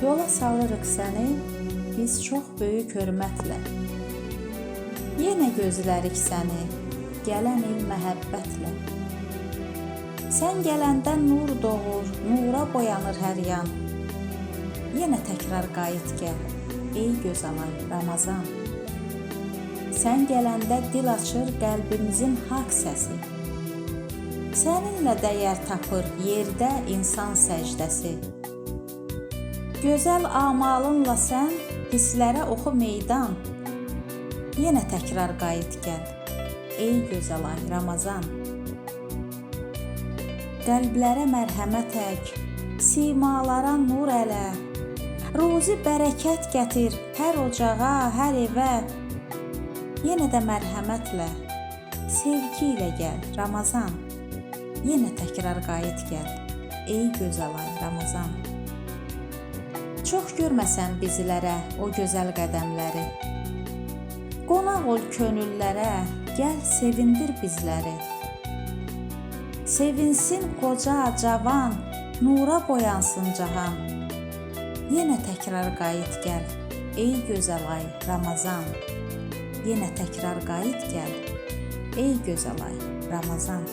Yola salırıq səni biz çox böyük hörmətlə. Yenə gözlərik səni, gələn il məhəbbətlə. Sən gələndə nur doğur, nura boyanır hər yan. Yenə təkrar qayıt gəl, ey gözəl ay Ramazan. Sən gələndə dil açır qəlbimizin haqq səsi. Səninlə dəyər tapır yerdə insan səcdəsi. Gözəl amalınla sən hisslərə oxu meydan. Yenə təkrar qayıt gəl, ey gözəl ay Ramazan. Qəlblərə mərhəmət ək, simalara nur ələ. Ruzi bərəkət gətir hər ocağa, hər evə. Yenə də mərhəmətlə, sevgi ilə gəl Ramazan. Yenə təkrar qayıt gəl, ey gözəl ay Ramazan. Çox görməsən bizlərə o gözəl qədəmləri. Qonaq ol könüllərə, gəl sevindir bizləri. Sevinsin qoca, cavan, nura boyansın cahan. Yenə təkrar qayıt gəl, ey gözəl ay Ramazan. Yenə təkrar qayıt gəl, ey gözəl ay Ramazan.